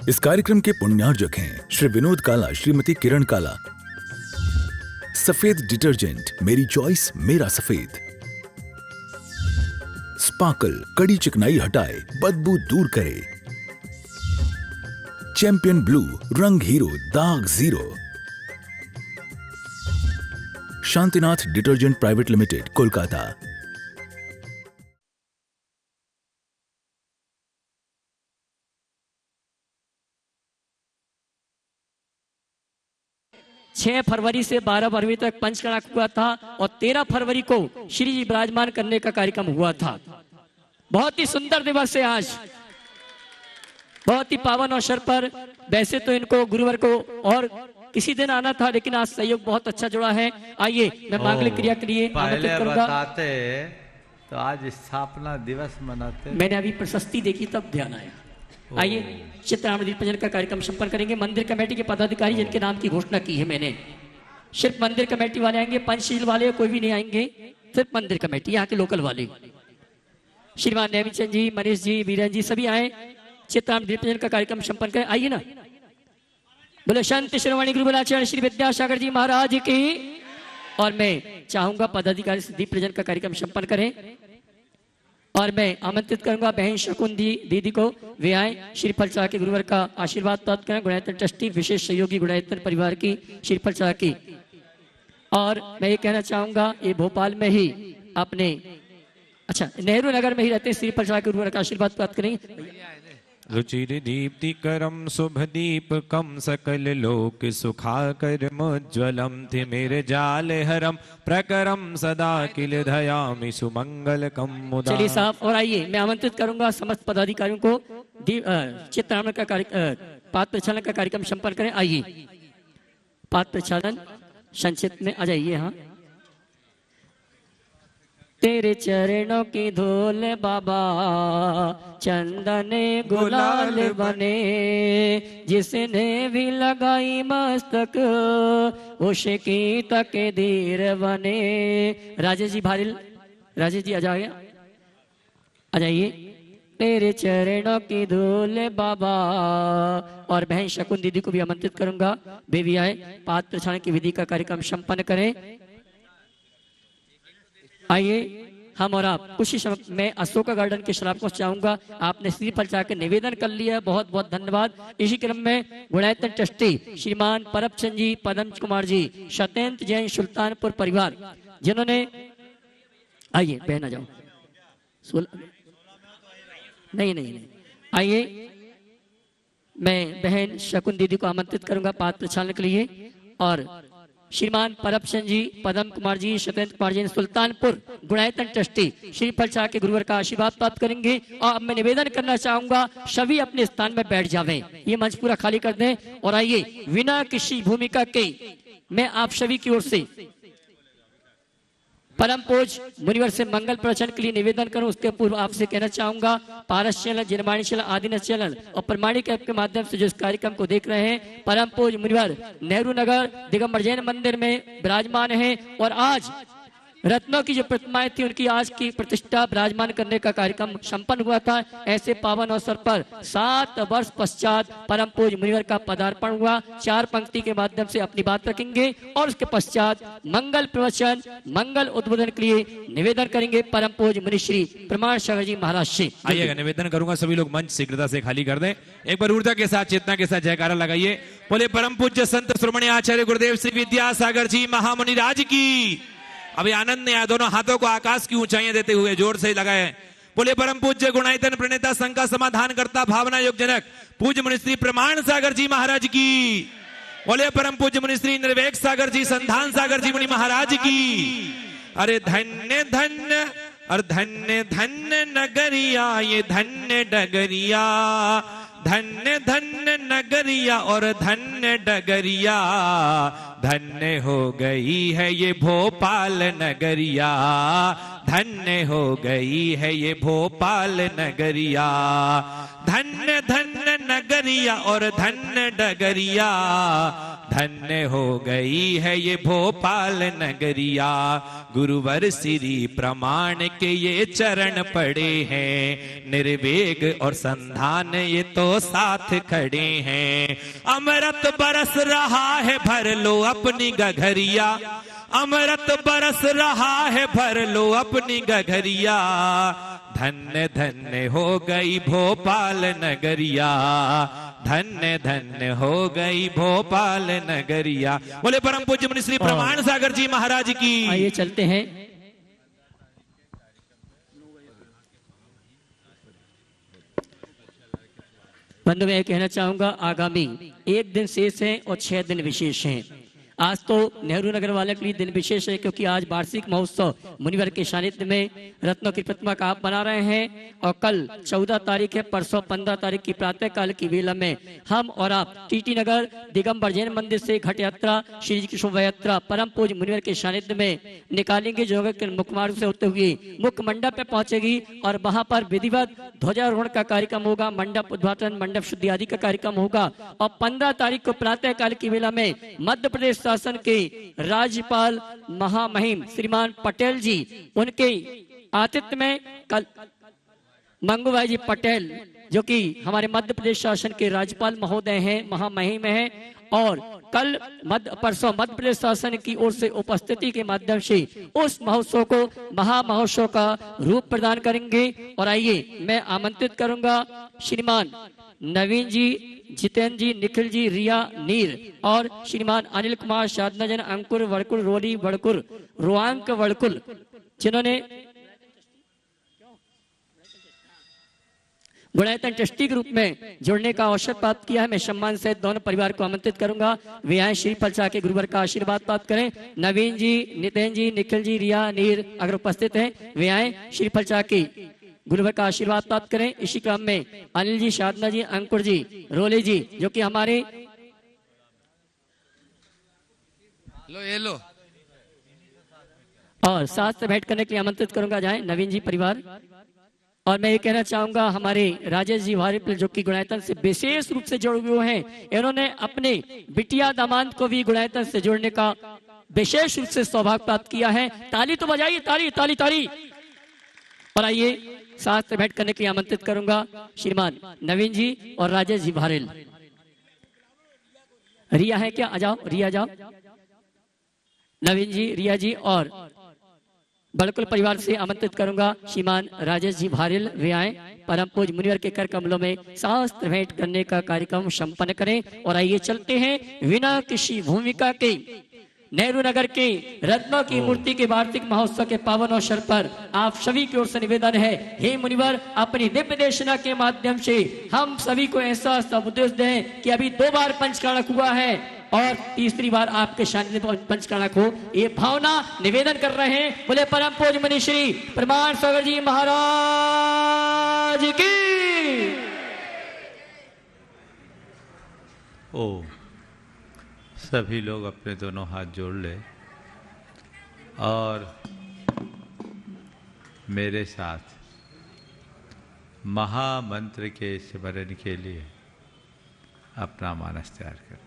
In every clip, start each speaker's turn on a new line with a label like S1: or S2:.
S1: इस कार्यक्रम के पुण्यार्जक हैं श्री विनोद काला, श्रीमती किरण काला। सफेद डिटर्जेंट, मेरी चॉइस मेरा सफेद। स्पार्कल, कड़ी चिकनाई हटाए, बदबू दूर करे। चैंपियन ब्लू, रंग हीरो, दाग zero. Shantinath detergent private limited, Kolkata.
S2: छह फरवरी से 12 फरवरी तक पंचकर्णक हुआ था और 13 फरवरी को श्री जी विराजमान करने का कार्यक्रम हुआ था। बहुत ही सुंदर दिवस है आज, बहुत ही पावन अवसर पर। वैसे तो इनको गुरुवार को और किसी दिन आना था, लेकिन आज सहयोग बहुत अच्छा जुड़ा है। आइए मैं मांगलिक क्रिया के लिए आमंत्रित करूंगा।
S3: बताते तो आज स्थापना दिवस मनाते।
S2: मैंने अभी प्रशस्ति देखी तब ध्यान आया। आइए चित्रामणि दीप प्रज्वलन का कार्यक्रम संपन्न करेंगे। मंदिर कमेटी के पदाधिकारी जिनके नाम की घोषणा की है मैंने, सिर्फ मंदिर कमेटी वाले आएंगे, पंचशील वाले कोई भी नहीं आएंगे, सिर्फ मंदिर कमेटी यहाँ के लोकल वाले। श्रीमान नेमीचंद जी, मनीष जी, वीरेन जी सभी आए, चित्रामणि दीप प्रज्वलन का कार्यक्रम संपन्न करें। आइए ना, बोले शांति श्रोमणी गुरु आचार्य श्री विद्यासागर जी महाराज की। और मैं चाहूंगा पदाधिकारी से दीप प्रज्वलन का कार्यक्रम संपन्न करें और मैं आमंत्रित करूंगा बहन शकुन दीदी को। वे आए, श्रीफल चढ़ा के गुरुवर का आशीर्वाद प्राप्त करें। गुणायतन ट्रस्टी विशेष सहयोगी गुणायतन परिवार की श्रीफल चढ़ा की। और मैं ये कहना चाहूंगा ये भोपाल में ही अपने नेहरू नगर में ही रहते श्रीफल चढ़ा के गुरुवर का आशीर्वाद प्राप्त करेंगे।
S4: रुचिर दीप्तिकरम शुभ दीपकम सकल लोक सुखाकरमुज्ज्वलम थिमिर जाल हरम प्रकरम सदा किल धयामि सुमंगलकम मुदा।
S2: चलिए साहब, और आइए मैं आमंत्रित करूंगा समस्त पदाधिकारियों को चित्रामणि का पात्र प्रक्षालन का कार्यक्रम संपन्न करें। आइए पात्र प्रक्षालन संक्षिप्त में आ जाइए। हाँ, तेरे चरणों की धूल बाबा चंदन गुलाल बने, जिसने भी लगाई मस्तक उसकी तकदीर बने। राजेश जी भारिल, राजेश जी आ जाइए। तेरे चरणों की धूल बाबा। और बहन शकुन दीदी को भी आमंत्रित करूंगा, वे भी आए, पात्र प्रक्षालन की विधि का कार्यक्रम संपन्न करें। आइए हम और आप कुछ ही समय में अशोका गार्डन के शराब को चाहूंगा। आपने श्रीफल चढ़ा के निवेदन कर लिया, बहुत बहुत धन्यवाद। इसी क्रम में गुणायतन ट्रस्टी श्रीमान परमचंद जी, पदम कुमार जी, सत्येंद्र जैन सुल्तानपुर परिवार, जिन्होंने आइए बहन आ जाओ। नहीं, आइए मैं बहन शकुन दीदी को आमंत्रित करूंगा पात्र प्रक्षालन के लिए। और श्रीमान परमचंद जी, पदम कुमार जी, सत्येंद्र कुमार जी सुल्तानपुर गुणायतन ट्रस्टी श्रीफल चढ़ा के गुरुवर का आशीर्वाद प्राप्त करेंगे। और अब मैं निवेदन करना चाहूंगा सभी अपने स्थान में बैठ जावें, ये मंच पूरा खाली कर दें। और आइए बिना किसी भूमिका के मैं आप सभी की ओर से परम पूज मुनिवर से मंगल प्रवचन के लिए निवेदन करूं। उसके पूर्व आपसे कहना चाहूंगा पारस चैनल, जिनवाणी चैनल, आदिनाथ चैनल और प्रमाणिक ऐप के माध्यम से जो इस कार्यक्रम को देख रहे हैं, परम पूज मुनिवर नेहरू नगर दिगंबर जैन मंदिर में विराजमान है। और आज रत्नों की जो प्रतिमाएं थी उनकी आज की प्रतिष्ठा विराजमान करने का कार्यक्रम संपन्न हुआ था। ऐसे पावन अवसर पर 7 वर्ष पश्चात परम पूज मुनिवर का पदार्पण हुआ। 4 पंक्ति के माध्यम से अपनी बात रखेंगे और उसके पश्चात मंगल प्रवचन, मंगल उद्बोधन के लिए निवेदन करेंगे परम पूज मुनिश्री प्रमाण सागर जी महाराज से।
S4: आइएगा, निवेदन करूंगा सभी लोग मंच शीघ्रता से खाली कर दें। एक बार ऊर्जा के साथ, चेतना के साथ जयकारा लगाइए। बोले परम पूज्य संत श्रोमणी आचार्य गुरुदेव श्री विद्यासागर जी महामुनि राज की। अभी आनंद ने दोनों हाथों को आकाश की ऊंचाइयां देते हुए जोर से लगाए। बोले परम पूज्य गुणायतन प्रणेता संघ का समाधान करता भावना योग जनक पूज्य मुनिश्री प्रमाण सागर जी महाराज की। बोले परम पूज्य मुनिश्री निर्वेक सागर जी, संधान सागर जी मुनि महाराज की। अरे धन्य धन्य और धन्य धन्य नगरिया, ये धन्य डगरिया, धन्य धन्य नगरिया और धन्य डगरिया। धन्य हो गई है ये भोपाल नगरिया, धन्य हो गई है ये भोपाल नगरिया। धन्य धन्य नगरिया और धन्य डगरिया, धन्य हो गई है ये भोपाल नगरिया। गुरुवर श्री प्रमाण के ये चरण पड़े हैं, निर्वेग और संधान ये तो साथ खड़े हैं। अमृत बरस रहा है भर लो अपनी गघरिया, अमृत बरस रहा है भर लो अपनी गघरिया। धन्य धन्य हो गई भोपाल नगरिया, धन्य धन्य हो गई भोपाल नगरिया। बोले परम पूज्य मुनि श्री प्रमाण सागर जी महाराज की।
S2: आइए चलते हैं। बंधु मैं कहना चाहूंगा, आगामी 1 दिन शेष है और 6 दिन विशेष हैं। आज तो नेहरू नगर वाले के लिए दिन विशेष है, क्योंकि आज वार्षिक महोत्सव मुनिवर के सानिध्य में रत्नों की प्रतिमा का आप मना रहे हैं। और कल 14 तारीख है, परसों 15 तारीख की प्रातः काल की वेला में हम और आप टीटी नगर दिगंबर जैन मंदिर से घट यात्रा, श्री जी की शोभा यात्रा परम पूज्य मुनिवर के सानिध्य में निकालेंगे, जो के मुख्य मार्ग से होते हुए मुख्य मंडप पे पहुंचेगी और वहां पर विधिवत ध्वजारोहण का कार्यक्रम होगा, मंडप उद्घाटन, मंडप शुद्धि आदि का कार्यक्रम होगा। और 15 तारीख को प्रातः काल की वेला में मध्य प्रदेश शासन के राज्यपाल महामहिम श्रीमान पटेल जी, उनके आतिथ्य में कल मंगूभाई जी पटेल, जो कि हमारे मध्य प्रदेश शासन के राज्यपाल महोदय हैं, महामहिम हैं, और कल परसों मध्य प्रदेश शासन की ओर से उपस्थिति के माध्यम से उस महोत्सव को महामहोत्सव का रूप प्रदान करेंगे। और आइए मैं आमंत्रित करूंगा श्रीमान नवीन जी, जितेंद्र जी, निखिल जी, रिया, नीर और श्रीमान अनिल कुमार, साधनाजन, अंकुर, वड़कुल, रोली, वड़कुल, रोआंक, वड़कुल, जिन्होंने गुणायतन ट्रस्टी के रूप में जुड़ने का अवसर प्राप्त किया है। मैं सम्मान से दोनों परिवार को आमंत्रित करूंगा, वे आए श्री फलचा के गुरुवर का आशीर्वाद प्राप्त करें। नवीन जी, नितेन जी, निखिल जी, रिया, नीर अगर उपस्थित हैं, वे आए श्री फलचा के गुरुवर का आशीर्वाद प्राप्त करें। इसी क्रम में अनिल जी, साधना जी, अंकुर जी, रोले जी, जो कि हमारे
S5: लो
S2: और साथ से भेंट करने के लिए आमंत्रित करूंगा, जाए नवीन जी परिवार। और मैं ये कहना चाहूंगा, हमारे राजेश जी भारी जो कि गुणायतन से विशेष रूप से जुड़े हुए हैं, इन्होंने अपने बिटिया दामाद को भी गुणायतन से जोड़ने का विशेष रूप से सौभाग्य प्राप्त किया है। ताली तो बजाइए, ताली ताली ताली। और आइए साथ से भेंट करने के लिए आमंत्रित करूंगा श्रीमान नवीन जी और राजेश जी भारेल। रिया है क्या? आ जाओ रिया, जाओ। नवीन जी, रिया जी और बड़कुल परिवार से आमंत्रित करूंगा श्रीमान राजेश जी भारेल, वे आए परम पूज्य मुनिवर के कर कमलों में शास्त्र भेंट करने का कार्यक्रम संपन्न करें। और आइए चलते हैं बिना किसी भूमिका के नेहरू नगर के रत्नों की मूर्ति के वार्षिक महोत्सव के पावन अवसर पर आप सभी की ओर से निवेदन है, हे मुनिवर, अपनी दिव्य देशना के माध्यम से हम सभी को ऐसा उपदेश दें कि अभी 2 बार पंचकाणक हुआ है और तीसरी बार आपके सानिध्य में पंचकाणक हो, ये भावना निवेदन कर रहे हैं। बोले परम पूज्य मुनि श्री प्रमाण सागर जी महाराज की।
S3: ओ सभी लोग अपने दोनों हाथ जोड़ ले और मेरे साथ महामंत्र के स्मरण के लिए अपना मानस तैयार करें।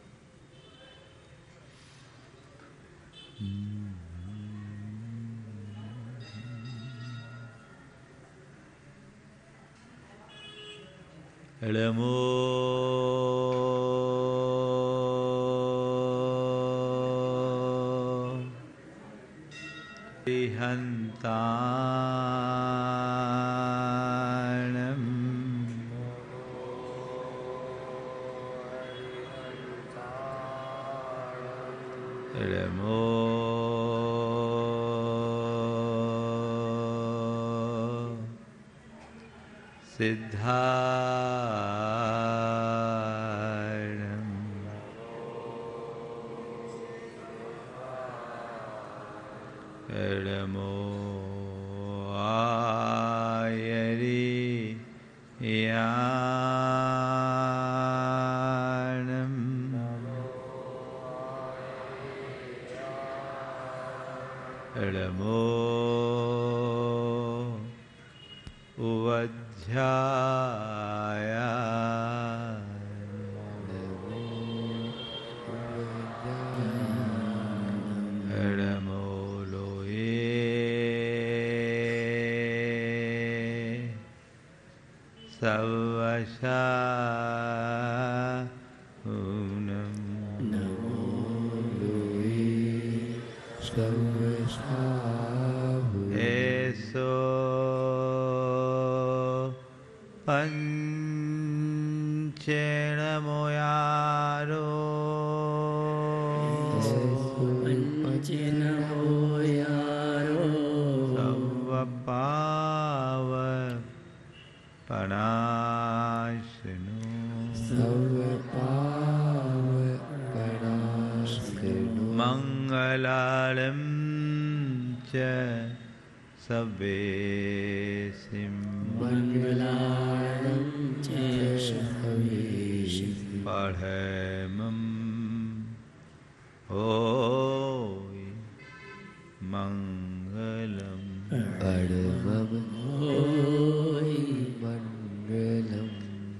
S3: एड़मो हंताणं एड़मो सिद्धारणं एड़मो आयरियाणं एड़मो उवध्यायाणं सर्वशा ऐसो पंचेण मोयारो सर्वपाव पणाशनु मंगलालम च सवेसिं पढ़मं होय मंगलम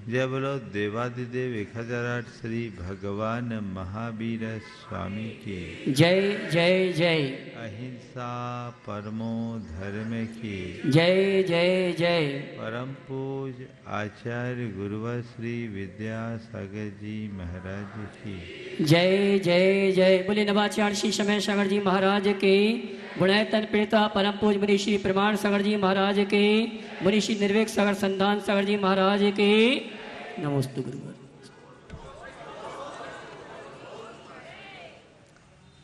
S3: जय बोलो देवादिदेव 1008 श्री भगवान महावीर स्वामी की
S2: जय जय जय।
S3: अहिंसा परमो धर्म की
S2: जय जय जय।
S3: परम पूज आचार्य गुरुवर श्री विद्यासागर जी महाराज की
S2: जय जय जय। बोले नवाचार्य श्री समय सागर जी महाराज के, गुणैतन प्रेता परम पूज मुनि श्री प्रमाण सागर जी महाराज के, मुनि श्री निर्वेक सागर संधान सागर जी महाराज के। नमोस्तु गुरुवर।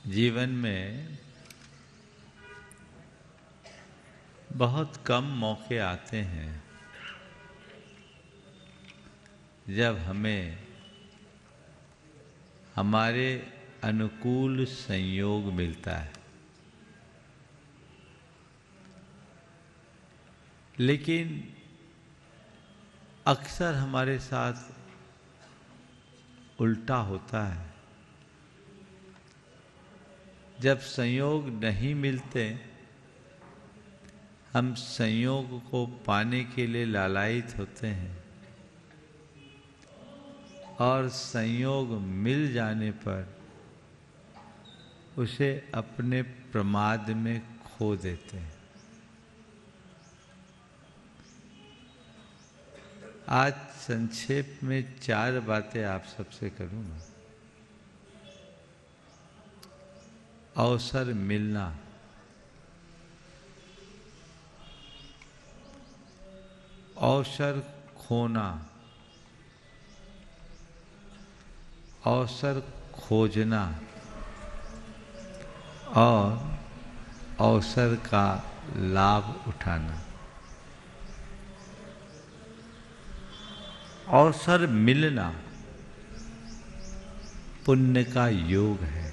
S3: जीवन में बहुत कम मौके आते हैं जब हमें हमारे अनुकूल संयोग मिलता है, लेकिन अक्सर हमारे साथ उल्टा होता है। जब संयोग नहीं मिलते, हम संयोग को पाने के लिए लालायित होते हैं और संयोग मिल जाने पर उसे अपने प्रमाद में खो देते हैं। आज संक्षेप में 4 बातें आप सबसे करूंगा। अवसर मिलना, अवसर खोना, अवसर खोजना और अवसर का लाभ उठाना। अवसर मिलना पुण्य का योग है।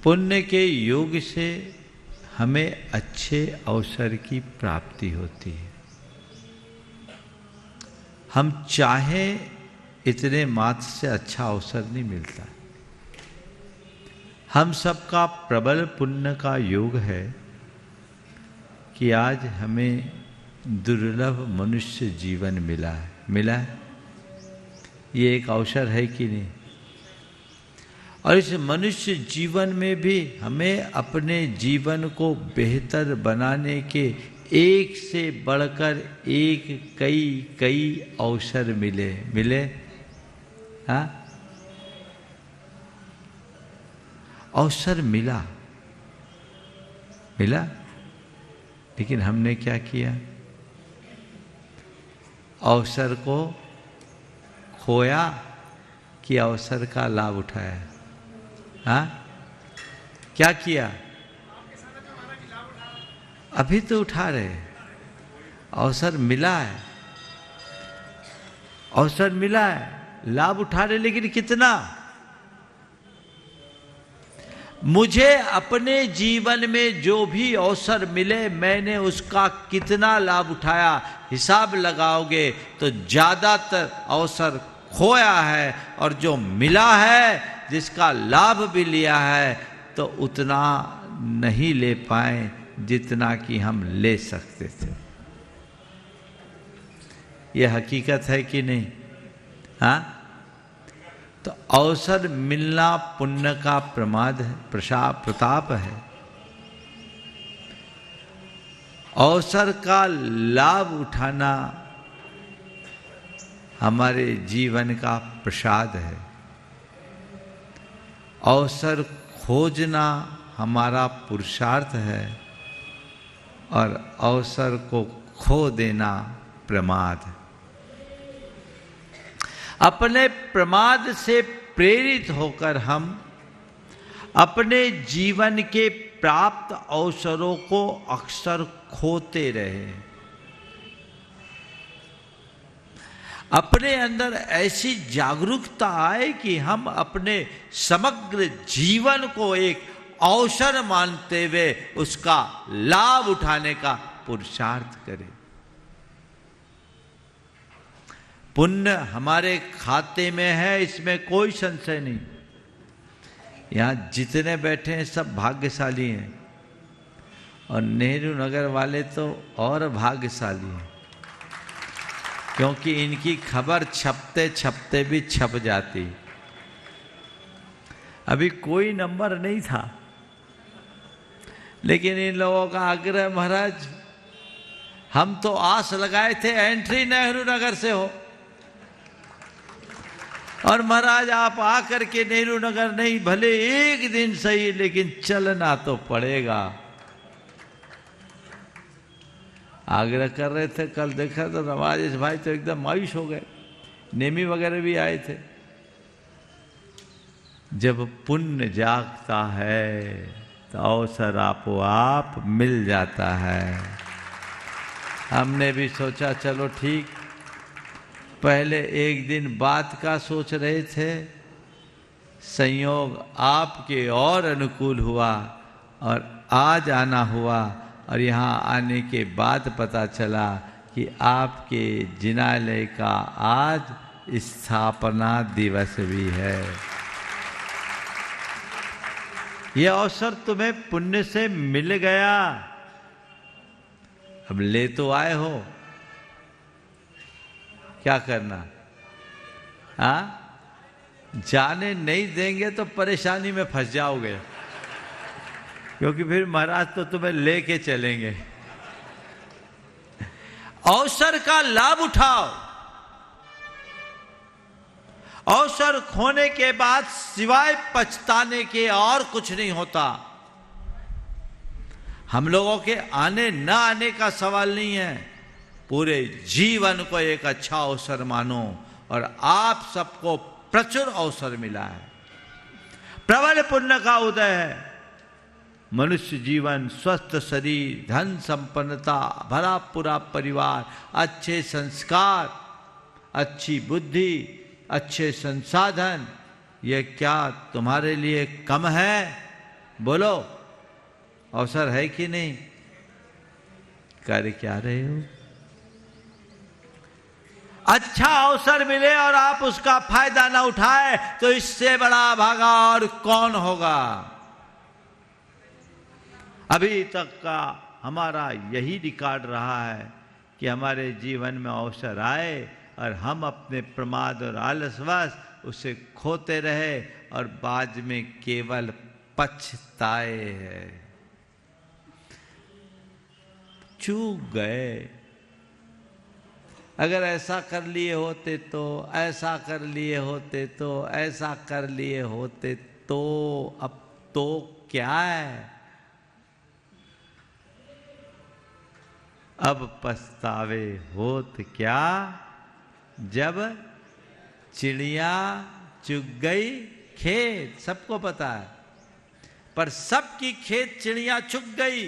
S3: पुण्य के योग से हमें अच्छे अवसर की प्राप्ति होती है। हम चाहें इतने मात्र से अच्छा अवसर नहीं मिलता। हम सबका प्रबल पुण्य का योग है कि आज हमें दुर्लभ मनुष्य जीवन मिला है। ये एक अवसर है कि नहीं? और इस मनुष्य जीवन में भी हमें अपने जीवन को बेहतर बनाने के एक से बढ़कर एक कई अवसर मिले। हाँ, अवसर मिला, लेकिन हमने क्या किया? अवसर को खोया कि अवसर का लाभ उठाया? हाँ, क्या किया? अभी तो उठा रहे। अवसर मिला है, लाभ उठा रहे, लेकिन कितना? मुझे अपने जीवन में जो भी अवसर मिले, मैंने उसका कितना लाभ उठाया। हिसाब लगाओगे तो ज्यादातर अवसर खोया है, और जो मिला है, जिसका लाभ भी लिया है, तो उतना नहीं ले पाए जितना कि हम ले सकते थे। यह हकीकत है कि नहीं? हाँ, तो अवसर मिलना पुण्य का प्रमाद है, प्रताप है। अवसर का लाभ उठाना हमारे जीवन का प्रसाद है। अवसर खोजना हमारा पुरुषार्थ है और अवसर को खो देना प्रमाद है। अपने प्रमाद से प्रेरित होकर हम अपने जीवन के प्राप्त अवसरों को अक्सर खोते रहे। अपने अंदर ऐसी जागरूकता आए कि हम अपने समग्र जीवन को एक अवसर मानते हुए उसका लाभ उठाने का पुरुषार्थ करें। पुण्य हमारे खाते में है, इसमें कोई संशय नहीं। यहां जितने बैठे हैं सब भाग्यशाली हैं और नेहरू नगर वाले तो और भाग्यशाली हैं, क्योंकि इनकी खबर छपते छपते भी छप जाती। अभी कोई नंबर नहीं था, लेकिन इन लोगों का आग्रह, महाराज हम तो आस लगाए थे एंट्री नेहरू नगर से हो, और महाराज आप आकर के नेहरू नगर नहीं, भले एक दिन सही, लेकिन चलना तो पड़ेगा। आग्रह कर रहे थे। कल देखा तो नवाज भाई तो एकदम मायूस हो गए, नेमी वगैरह भी आए थे। जब पुण्य जागता है तो अवसर आपो आप मिल जाता है। हमने भी सोचा चलो ठीक, पहले एक दिन बात का सोच रहे थे, संयोग आपके और अनुकूल हुआ और आज आना हुआ, और यहाँ आने के बाद पता चला कि आपके जिनालय का आज स्थापना दिवस भी है। यह अवसर तुम्हें पुण्य से मिल गया, अब ले तो आए हो, क्या करना? हाँ, जाने नहीं देंगे तो परेशानी में फंस जाओगे, क्योंकि फिर महाराज तो तुम्हें लेके चलेंगे। अवसर का लाभ उठाओ। अवसर खोने के बाद सिवाय पछताने के और कुछ नहीं होता। हम लोगों के आने न आने का सवाल नहीं है, पूरे जीवन को एक अच्छा अवसर मानो, और आप सबको प्रचुर अवसर मिला है। प्रबल पुण्य का उदय है। मनुष्य जीवन, स्वस्थ शरीर, धन संपन्नता, भरा पूरा परिवार, अच्छे संस्कार, अच्छी बुद्धि, अच्छे संसाधन, ये क्या तुम्हारे लिए कम है? बोलो, अवसर है कि नहीं? कर क्या रहे हो? अच्छा अवसर मिले और आप उसका फायदा ना उठाए तो इससे बड़ा भागा और कौन होगा? अभी तक का हमारा यही रिकॉर्ड रहा है कि हमारे जीवन में अवसर आए और हम अपने प्रमाद और आलसवश उसे खोते रहे और बाद में केवल पछताए हैं। चूक गए। अगर ऐसा कर लिए होते तो, ऐसा कर लिए होते तो, ऐसा कर लिए होते तो, अब तो क्या है? अब पछतावे होत क्या, जब चिड़िया चुग गई खेत। सबको पता है, पर सबकी खेत चिड़िया चुग गई।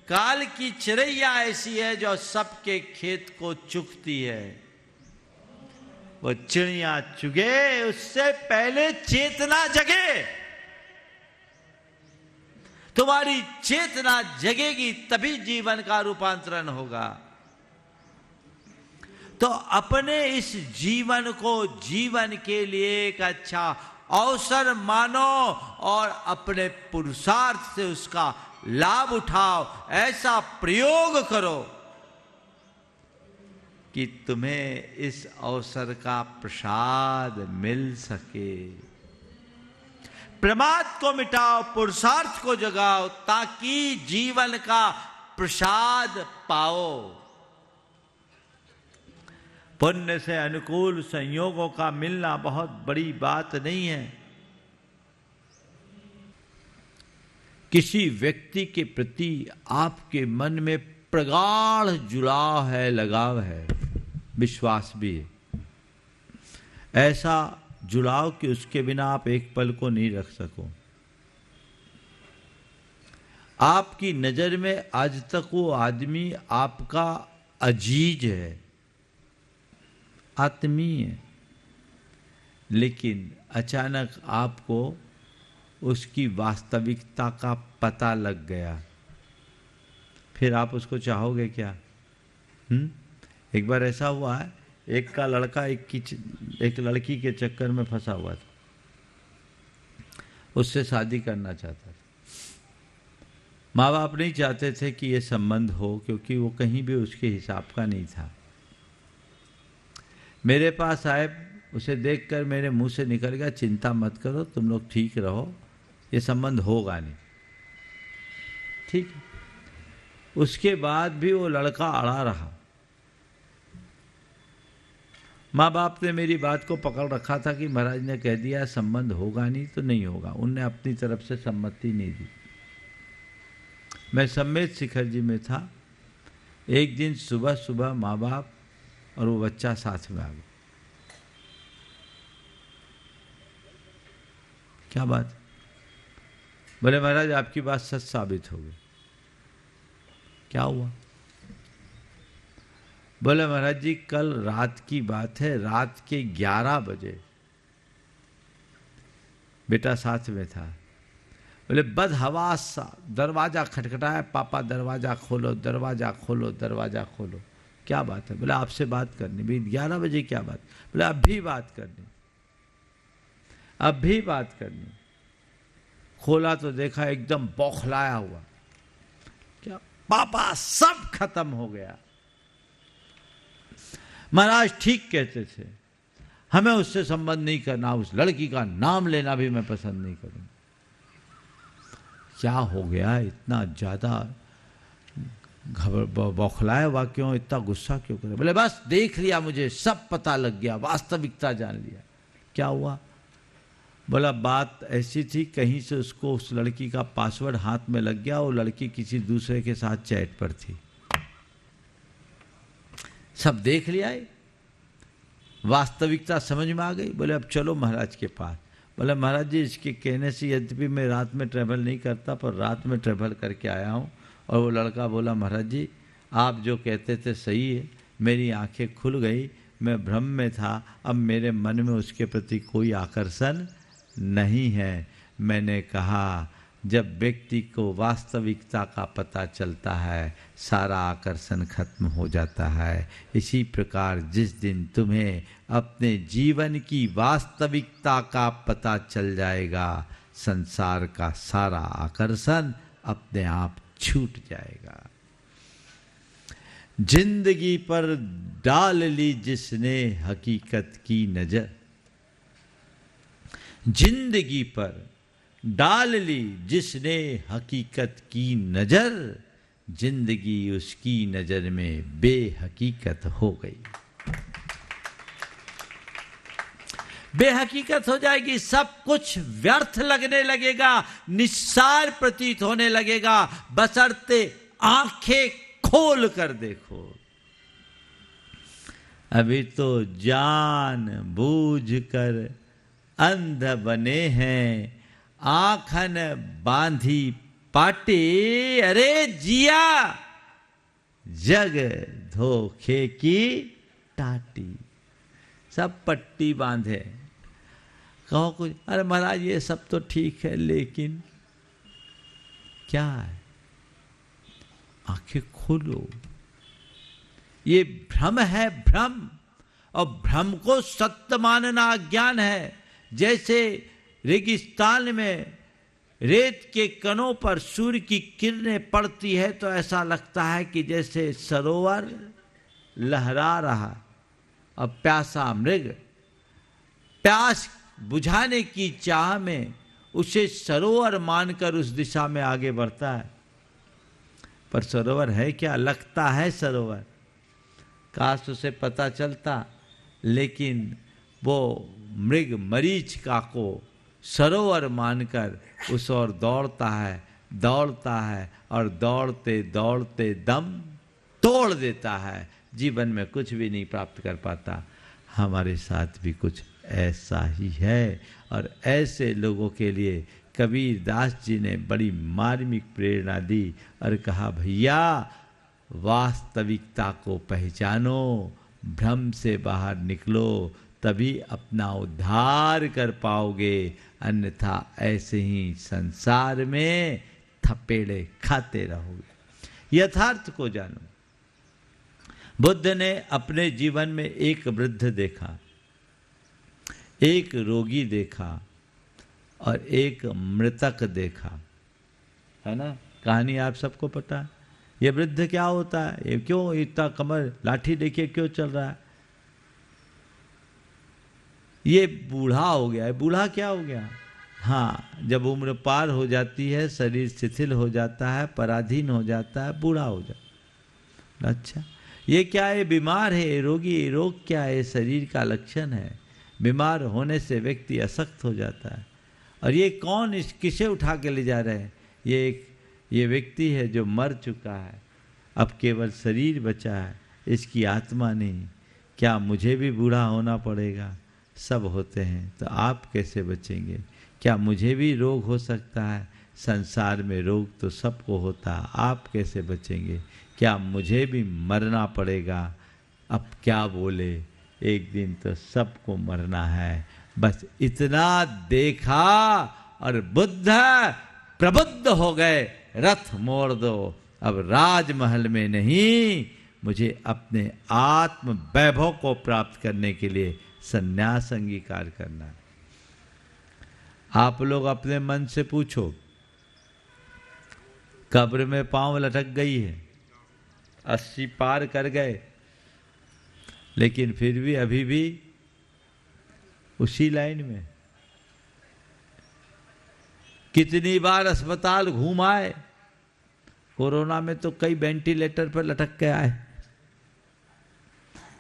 S3: काल की चिड़ैया ऐसी है जो सबके खेत को चुगती है। वो चिड़िया चुगे उससे पहले चेतना जगे। तुम्हारी चेतना जगेगी तभी जीवन का रूपांतरण होगा। तो अपने इस जीवन को जीवन के लिए एक अच्छा अवसर मानो और अपने पुरुषार्थ से उसका लाभ उठाओ। ऐसा प्रयोग करो कि तुम्हें इस अवसर का प्रसाद मिल सके। प्रमाद को मिटाओ, पुरुषार्थ को जगाओ, ताकि जीवन का प्रसाद पाओ। पुण्य से अनुकूल संयोगों का मिलना बहुत बड़ी बात नहीं है। किसी व्यक्ति के प्रति आपके मन में प्रगाढ़ जुड़ाव है, लगाव है, विश्वास भी है, ऐसा जुड़ाव कि उसके बिना आप एक पल को नहीं रख सको। आपकी नजर में आज तक वो आदमी आपका अजीज है, आत्मीय है, लेकिन अचानक आपको उसकी वास्तविकता का पता लग गया, फिर आप उसको चाहोगे क्या? एक बार ऐसा हुआ है, एक का लड़का एक लड़की के चक्कर में फंसा हुआ था, उससे शादी करना चाहता था। माँ बाप नहीं चाहते थे कि ये संबंध हो, क्योंकि वो कहीं भी उसके हिसाब का नहीं था। मेरे पास आए, उसे देखकर मेरे मुंह से निकल गया, चिंता मत करो, तुम लोग ठीक रहो, ये संबंध होगा नहीं। ठीक है। उसके बाद भी वो लड़का अड़ा रहा। माँ बाप ने मेरी बात को पकड़ रखा था कि महाराज ने कह दिया संबंध होगा नहीं तो नहीं होगा। उनने अपनी तरफ से सम्मति नहीं दी। मैं सम्मेत शिखर जी में था। एक दिन सुबह सुबह माँ बाप और वो बच्चा साथ में आ गए। क्या बात? बोले महाराज आपकी बात सच साबित हो गई। क्या हुआ? बोले महाराज जी कल रात की बात है, रात के 11 बजे बेटा साथ में था। बोले बदहवास सा दरवाजा खटखटाया, पापा दरवाजा खोलो, दरवाजा खोलो, दरवाजा खोलो। क्या बात है? बोले आपसे बात करनी। भाई 11 बजे क्या बात? बोले अब भी बात करनी, अब भी बात करनी। खोला तो देखा एकदम बौखलाया हुआ। क्या पापा सब खत्म हो गया। महाराज ठीक कहते थे, हमें उससे संबंध नहीं करना, उस लड़की का नाम लेना भी मैं पसंद नहीं करूंगा। क्या हो गया? इतना ज्यादा बौखलाया हुआ क्यों? इतना गुस्सा क्यों करे? बोले बस देख लिया, मुझे सब पता लग गया, वास्तविकता जान लिया। क्या हुआ? बोला बात ऐसी थी, कहीं से उसको उस लड़की का पासवर्ड हाथ में लग गया, वो लड़की किसी दूसरे के साथ चैट पर थी। सब देख लिया है, वास्तविकता समझ में आ गई। बोले अब चलो महाराज के पास। बोले महाराज जी इसके कहने से यद्यपि मैं रात में ट्रैवल नहीं करता, पर रात में ट्रैवल करके आया हूँ। और वो लड़का बोला महाराज जी आप जो कहते थे सही है, मेरी आंखें खुल गई, मैं भ्रम में था, अब मेरे मन में उसके प्रति कोई आकर्षण नहीं है। मैंने कहा जब व्यक्ति को वास्तविकता का पता चलता है, सारा आकर्षण खत्म हो जाता है। इसी प्रकार जिस दिन तुम्हें अपने जीवन की वास्तविकता का पता चल जाएगा, संसार का सारा आकर्षण अपने आप छूट जाएगा। जिंदगी पर डाल ली जिसने हकीकत की नजर, जिंदगी पर डाल ली जिसने हकीकत की नजर, जिंदगी उसकी नजर में बेहकीकत हो गई। बेहकीकत हो जाएगी, सब कुछ व्यर्थ लगने लगेगा, निस्सार प्रतीत होने लगेगा, बशर्ते आंखें खोल कर देखो। अभी तो जान बूझ कर अंध बने हैं, आंखन बांधी पाटे, अरे जिया जग धोखे की टाटी। सब पट्टी बांधे। कहो कुछ, अरे महाराज ये सब तो ठीक है, लेकिन क्या है? आंखें खोलो। ये भ्रम है, भ्रम। और भ्रम को सत्य मानना अज्ञान है। जैसे रेगिस्तान में रेत के कणों पर सूर्य की किरणें पड़ती है तो ऐसा लगता है कि जैसे सरोवर लहरा रहा। अब प्यासा मृग प्यास बुझाने की चाह में उसे सरोवर मानकर उस दिशा में आगे बढ़ता है। पर सरोवर है क्या? लगता है सरोवर, काश उसे पता चलता, लेकिन वो मृग मरीचिका को सरोवर मानकर उस ओर दौड़ता है और दौड़ते दौड़ते दम तोड़ देता है, जीवन में कुछ भी नहीं प्राप्त कर पाता। हमारे साथ भी कुछ ऐसा ही है, और ऐसे लोगों के लिए कबीर दास जी ने बड़ी मार्मिक प्रेरणा दी और कहा, भैया वास्तविकता को पहचानो, भ्रम से बाहर निकलो, तभी अपना उद्धार कर पाओगे, अन्यथा ऐसे ही संसार में थपेड़े खाते रहोगे। यथार्थ को जानो। बुद्ध ने अपने जीवन में एक वृद्ध देखा, एक रोगी देखा और एक मृतक देखा, है ना? कहानी आप सबको पता है। ये वृद्ध क्या होता है? ये क्यों इतना कमर लाठी देखिए क्यों चल रहा है? ये बूढ़ा हो गया है। बूढ़ा क्या हो गया? हाँ, जब उम्र पार हो जाती है, शरीर शिथिल हो जाता है, पराधीन हो जाता है, बूढ़ा हो जाता है। अच्छा, ये क्या है? बीमार है, रोगी। रोग क्या है? शरीर का लक्षण है। बीमार होने से व्यक्ति अशक्त हो जाता है। और ये कौन किसे उठा के ले जा रहे हैं? ये व्यक्ति है जो मर चुका है, अब केवल शरीर बचा है, इसकी आत्मा नहीं। क्या मुझे भी बूढ़ा होना पड़ेगा? सब होते हैं, तो आप कैसे बचेंगे? क्या मुझे भी रोग हो सकता है? संसार में रोग तो सबको होता है, आप कैसे बचेंगे? क्या मुझे भी मरना पड़ेगा? अब क्या बोले, एक दिन तो सबको मरना है। बस इतना देखा और बुद्ध प्रबुद्ध हो गए, रथ मोड़ दो, अब राजमहल में नहीं, मुझे अपने आत्म वैभव को प्राप्त करने के लिए संन्यास अंगीकार करना है। आप लोग अपने मन से पूछो, कब्र में पांव लटक गई है, 80 पार कर गए, लेकिन फिर भी अभी भी उसी लाइन में। कितनी बार अस्पताल घूम आए, कोरोना में तो कई वेंटिलेटर पर लटक के आए,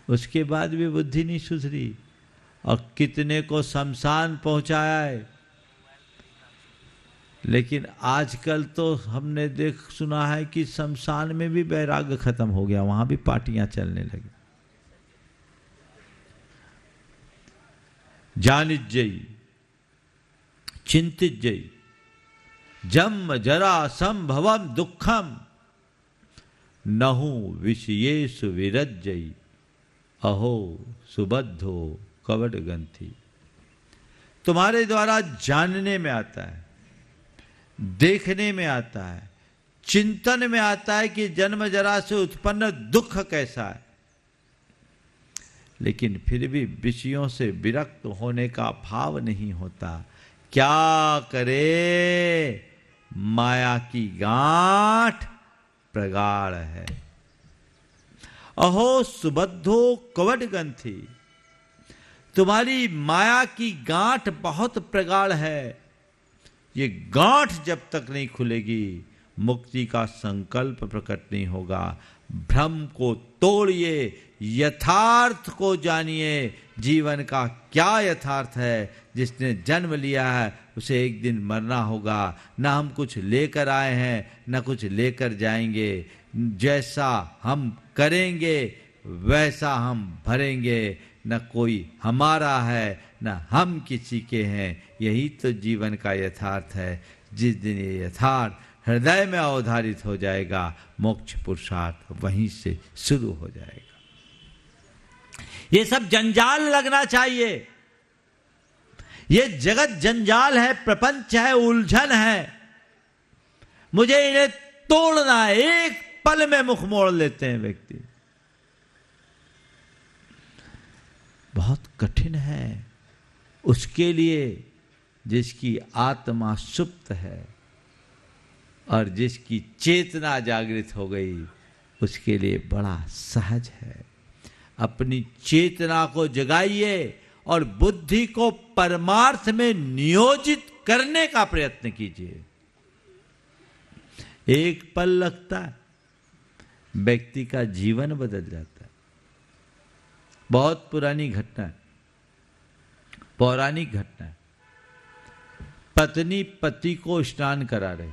S3: उसके बाद भी बुद्धि नहीं सुधरी, और कितने को शमशान पहुंचाया है। लेकिन आजकल तो हमने सुना है कि शमशान में भी वैराग्य खत्म हो गया, वहां भी पार्टियां चलने लगी। जानित जई, चिंतित जई, जन्म जरा संभवम दुखम, नहु विषयेषु विरज्जई, अहो सुबद्धो कवड गंथी। तुम्हारे द्वारा जानने में आता है, देखने में आता है, चिंतन में आता है कि जन्म जरा से उत्पन्न दुख कैसा है, लेकिन फिर भी विषयों से विरक्त होने का भाव नहीं होता। क्या करे, माया की गांठ प्रगाढ़ है। अहो सुबद्धो कवड गंथी, तुम्हारी माया की गांठ बहुत प्रगाढ़ है। ये गांठ जब तक नहीं खुलेगी, मुक्ति का संकल्प प्रकट नहीं होगा। भ्रम को तोड़िए, यथार्थ को जानिए। जीवन का क्या यथार्थ है? जिसने जन्म लिया है उसे एक दिन मरना होगा। ना हम कुछ लेकर आए हैं, ना कुछ लेकर जाएंगे। जैसा हम करेंगे वैसा हम भरेंगे। न कोई हमारा है, न हम किसी के हैं। यही तो जीवन का यथार्थ है। जिस दिन ये यथार्थ हृदय में अवधारित हो जाएगा, मोक्ष पुरुषार्थ वहीं से शुरू हो जाएगा। ये सब जंजाल लगना चाहिए। ये जगत जंजाल है, प्रपंच है, उलझन है। मुझे इन्हें तोड़ना है। एक पल में मुख मोड़ लेते हैं व्यक्ति। बहुत कठिन है उसके लिए जिसकी आत्मा सुप्त है और जिसकी चेतना जागृत हो गई, उसके लिए बड़ा सहज है। अपनी चेतना को जगाइए और बुद्धि को परमार्थ में नियोजित करने का प्रयत्न कीजिए। एक पल लगता है, व्यक्ति का जीवन बदल जाता है। बहुत पुरानी घटना है, पौराणिक घटना है। पत्नी पति को स्नान करा रही।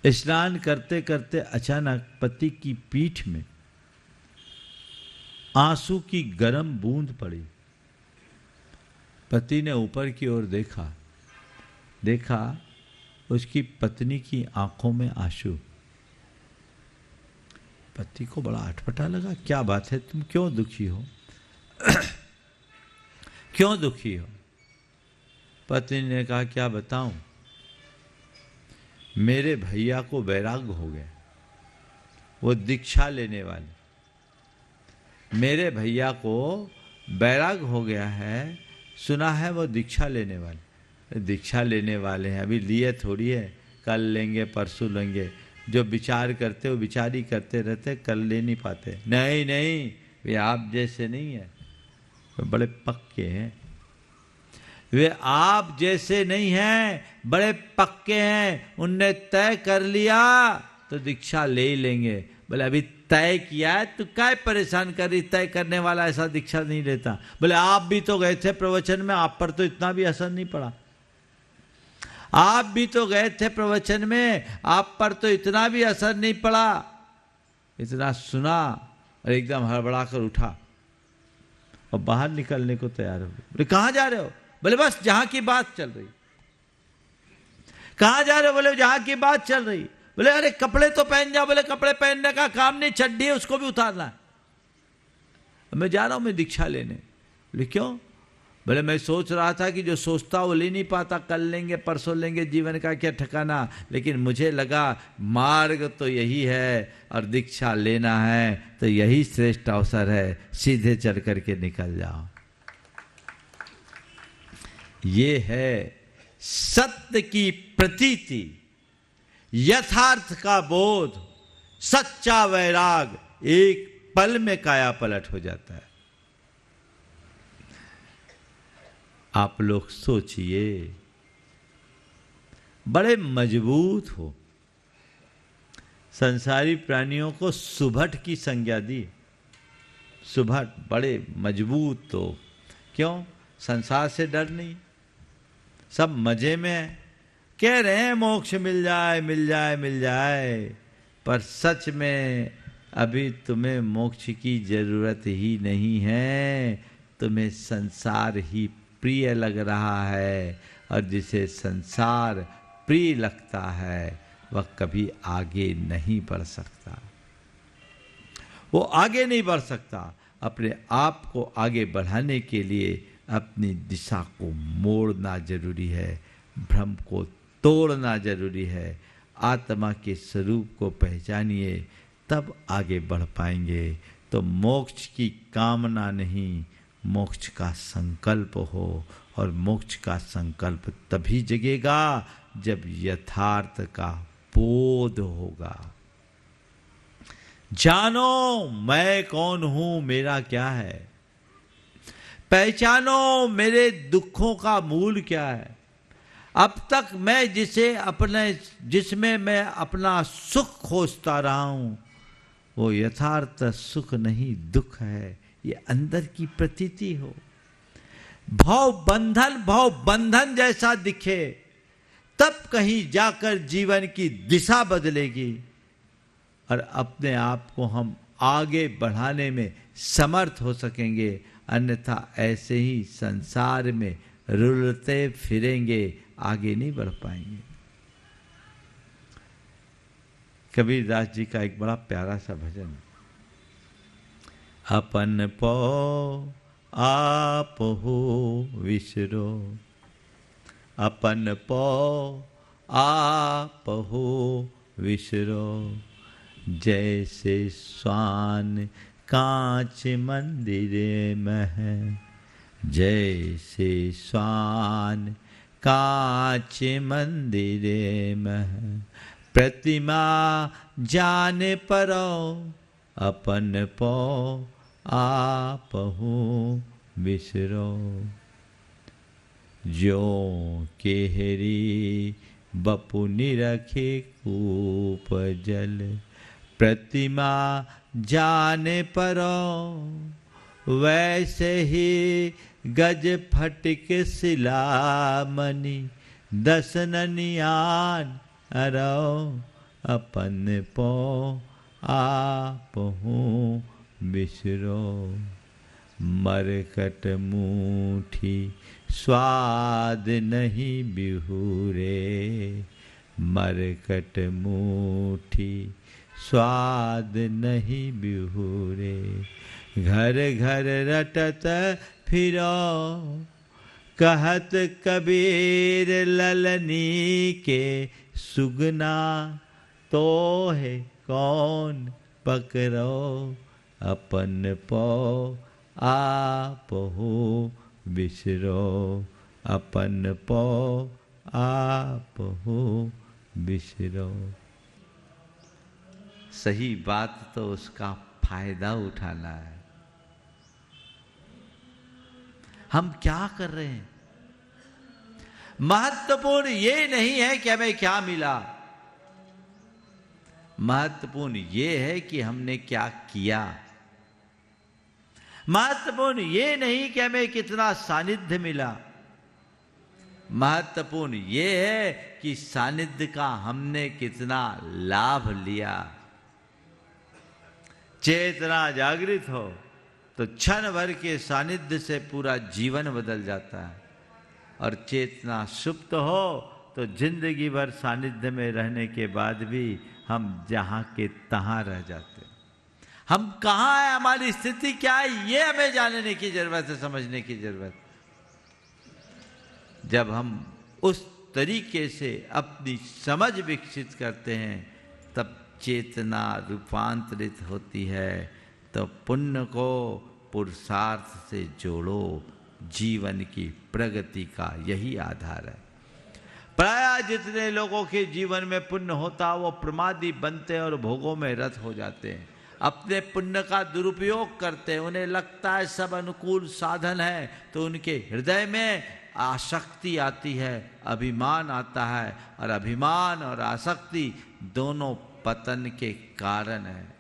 S3: स्नान करते करते अचानक पति की पीठ में आंसू की गर्म बूंद पड़ी। पति ने ऊपर की ओर देखा उसकी पत्नी की आंखों में आंसू। पति को बड़ा अटपटा लगा, क्या बात है, तुम क्यों दुखी हो? क्यों दुखी हो? पत्नी ने कहा, क्या बताऊं, मेरे भैया को वैराग्य हो गया, वो दीक्षा लेने वाले। मेरे भैया को वैराग्य हो गया है, सुना है वो दीक्षा लेने वाले। दीक्षा लेने वाले हैं, अभी लिए थोड़ी है, कल लेंगे परसों लेंगे। जो विचार करते हो विचार ही करते रहते, कल ले नहीं पाते। नहीं नहीं, वे आप जैसे नहीं है, वे बड़े पक्के हैं। वे आप जैसे नहीं हैं, बड़े पक्के हैं। उनने तय कर लिया तो दीक्षा ले ही लेंगे। बोले अभी तय किया है तो क्या परेशान कर रही, तय करने वाला ऐसा दीक्षा नहीं लेता। बोले आप भी तो गए थे प्रवचन में, आप पर तो इतना भी असर नहीं पड़ा। आप भी तो गए थे प्रवचन में, आप पर तो इतना भी असर नहीं पड़ा। इतना सुना और एकदम हड़बड़ा कर उठा और बाहर निकलने को तैयार हो गए। बोले कहाँ जा रहे हो? बोले बस जहां की बात चल रही। कहाँ जा रहे हो? बोले जहां की बात चल रही। बोले अरे कपड़े तो पहन जाओ। बोले कपड़े पहनने का काम नहीं, चड्डी है उसको भी उतारना है। मैं जा रहा हूं, मैं दीक्षा लेने। बोले क्यों? बोले मैं सोच रहा था कि जो सोचता वो ले नहीं पाता, कल लेंगे परसों लेंगे, जीवन का क्या ठिकाना। लेकिन मुझे लगा मार्ग तो यही है और दीक्षा लेना है तो यही श्रेष्ठ अवसर है, सीधे चढ़ करके निकल जाओ। ये है सत्य की प्रतीति, यथार्थ का बोध, सच्चा वैराग एक पल में काया पलट हो जाता है। आप लोग सोचिए, बड़े मजबूत हो। संसारी प्राणियों को सुभट की संज्ञा दी। सुभट, बड़े मजबूत। तो क्यों? संसार से डर नहीं, सब मजे में है। कह रहे हैं मोक्ष मिल जाए मिल जाए मिल जाए, पर सच में अभी तुम्हें मोक्ष की जरूरत ही नहीं है। तुम्हें संसार ही प्रिय लग रहा है, और जिसे संसार प्रिय लगता है वह कभी आगे नहीं बढ़ सकता। वो आगे नहीं बढ़ सकता। अपने आप को आगे बढ़ाने के लिए अपनी दिशा को मोड़ना जरूरी है, भ्रम को तोड़ना जरूरी है। आत्मा के स्वरूप को पहचानिए, तब आगे बढ़ पाएंगे। तो मोक्ष की कामना नहीं, मोक्ष का संकल्प हो, और मोक्ष का संकल्प तभी जगेगा जब यथार्थ का बोध होगा। जानो मैं कौन हूं, मेरा क्या है। पहचानो मेरे दुखों का मूल क्या है। अब तक मैं जिसमें मैं अपना सुख खोजता रहा हूं, वो यथार्थ सुख नहीं दुख है। ये अंदर की प्रतीति हो। भाव बंधन जैसा दिखे, तब कहीं जाकर जीवन की दिशा बदलेगी, और अपने आप को हम आगे बढ़ाने में समर्थ हो सकेंगे। अन्यथा ऐसे ही संसार में रुलते फिरेंगे, आगे नहीं बढ़ पाएंगे। कबीरदास जी का एक बड़ा प्यारा सा भजन, अपन पो आप हो विसरो, अपन पो आप हो विसरो, जैसे स्वान कांच मंदिर में है, जैसे स्वान कांच मंदिर में है, प्रतिमा जाने परो, अपन पो आप हो विसरो, जो केहरी बपुनि रखे कूप जल, प्रतिमा जाने परो, वैसे ही गज फटिक शिला मणि, दसननियान अरो, अपन पो आप हूँ बिसरो, मरकट मूठी स्वाद नहीं बिहुरे, मरकट मूठी स्वाद नहीं बिहुरे, घर घर रटत फिरो, कहत कबीर ललनी के सुगना, तो है कौन पकड़ो, अपन पो आप हो बिसरो, अपन पो आप हो बिसरो। सही बात तो उसका फायदा उठाना है। हम क्या कर रहे हैं? महत्वपूर्ण ये नहीं है कि हमें क्या मिला, महत्वपूर्ण ये है कि हमने क्या किया। महत्वपूर्ण ये नहीं कि हमें कितना सानिध्य मिला, महत्वपूर्ण ये है कि सानिध्य का हमने कितना लाभ लिया। चेतना जागृत हो तो क्षण भर के सानिध्य से पूरा जीवन बदल जाता है, और चेतना सुप्त हो तो जिंदगी भर सानिध्य में रहने के बाद भी हम जहां के तहां रह जाते हैं। हम कहां हैं, हमारी स्थिति क्या है, ये हमें जानने की जरूरत है, समझने की जरूरत। जब हम उस तरीके से अपनी समझ विकसित करते हैं तब चेतना रूपांतरित होती है। तो पुण्य को पुरुषार्थ से जोड़ो, जीवन की प्रगति का यही आधार है। प्राय जितने लोगों के जीवन में पुण्य होता वो प्रमादी बनते और भोगों में रत हो जाते हैं, अपने पुण्य का दुरुपयोग करते हैं। उन्हें लगता है सब अनुकूल साधन है, तो उनके हृदय में आसक्ति आती है, अभिमान आता है, और अभिमान और आसक्ति दोनों पतन के कारण है।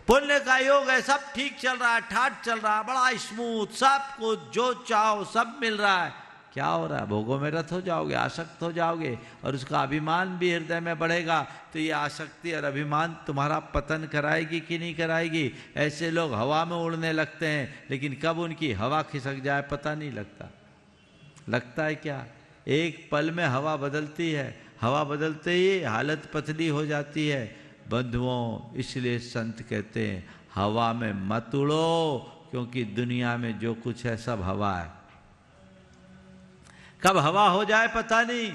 S3: पुण्य का योग है, सब ठीक चल रहा है, ठाट चल रहा है, बड़ा स्मूथ, सब कुछ जो चाहो सब मिल रहा है। क्या हो रहा है? भोगों में रत हो जाओगे, आसक्त हो जाओगे, और उसका अभिमान भी हृदय में बढ़ेगा। तो ये आसक्ति और अभिमान तुम्हारा पतन कराएगी कि नहीं कराएगी? ऐसे लोग हवा में उड़ने लगते हैं, लेकिन कब उनकी हवा खिसक जाए पता नहीं लगता। लगता है क्या? एक पल में हवा बदलती है, हवा बदलते ही हालत पतली हो जाती है। बंधुओं, इसलिए संत कहते हैं हवा में मत उड़ो, क्योंकि दुनिया में जो कुछ है सब हवा है, कब हवा हो जाए पता नहीं।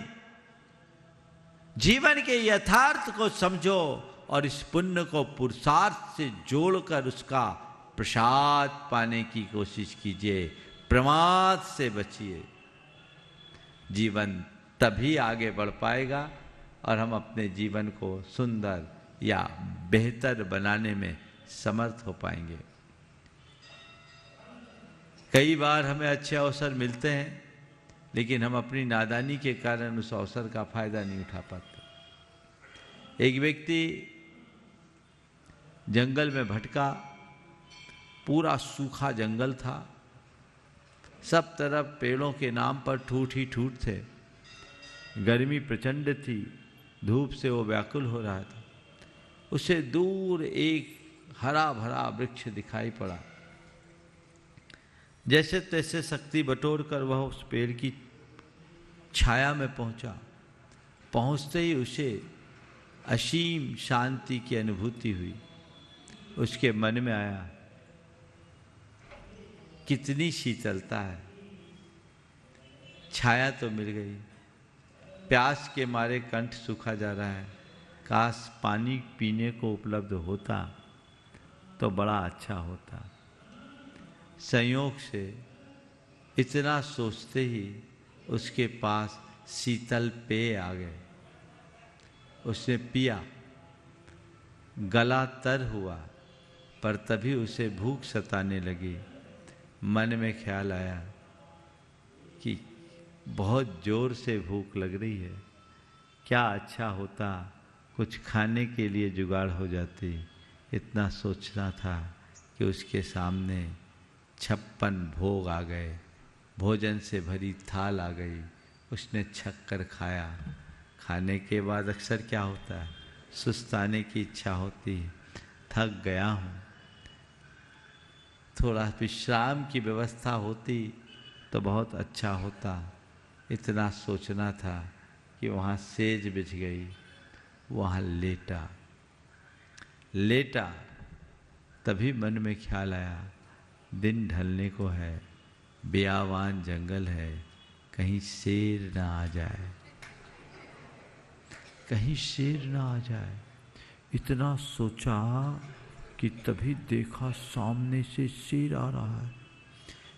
S3: जीवन के यथार्थ को समझो और इस पुण्य को पुरुषार्थ से जोड़कर उसका प्रसाद पाने की कोशिश कीजिए। प्रमाद से बचिए, जीवन तभी आगे बढ़ पाएगा और हम अपने जीवन को सुंदर या बेहतर बनाने में समर्थ हो पाएंगे। कई बार हमें अच्छे अवसर मिलते हैं, लेकिन हम अपनी नादानी के कारण उस अवसर का फायदा नहीं उठा पाते। एक व्यक्ति जंगल में भटका, पूरा सूखा जंगल था, सब तरफ पेड़ों के नाम पर ठूठ ही ठूठ थे, गर्मी प्रचंड थी, धूप से वो व्याकुल हो रहा था। उसे दूर एक हरा भरा वृक्ष दिखाई पड़ा। जैसे तैसे शक्ति बटोर कर वह उस पेड़ की छाया में पहुंचा। पहुंचते ही उसे असीम शांति की अनुभूति हुई। उसके मन में आया, कितनी शीतलता है, छाया तो मिल गई, प्यास के मारे कंठ सूखा जा रहा है, काश पानी पीने को उपलब्ध होता तो बड़ा अच्छा होता। संयोग से इतना सोचते ही उसके पास शीतल पेय आ गए। उसने पिया, गला तर हुआ, पर तभी उसे भूख सताने लगी। मन में ख्याल आया कि बहुत जोर से भूख लग रही है, क्या अच्छा होता कुछ खाने के लिए जुगाड़ हो जाती। इतना सोचना था कि उसके सामने 56 भोग आ गए, भोजन से भरी थाल आ गई। उसने छक कर खाया। खाने के बाद अक्सर क्या होता है, सुस्ताने की इच्छा होती है। थक गया हूँ, थोड़ा विश्राम की व्यवस्था होती तो बहुत अच्छा होता। इतना सोचना था कि वहाँ सेज बिछ गई, वहाँ लेटा। तभी मन में ख्याल आया, दिन ढलने को है, बियावान जंगल है, कहीं शेर ना आ जाए, कहीं शेर ना आ जाए। इतना सोचा कि तभी देखा सामने से शेर आ रहा है।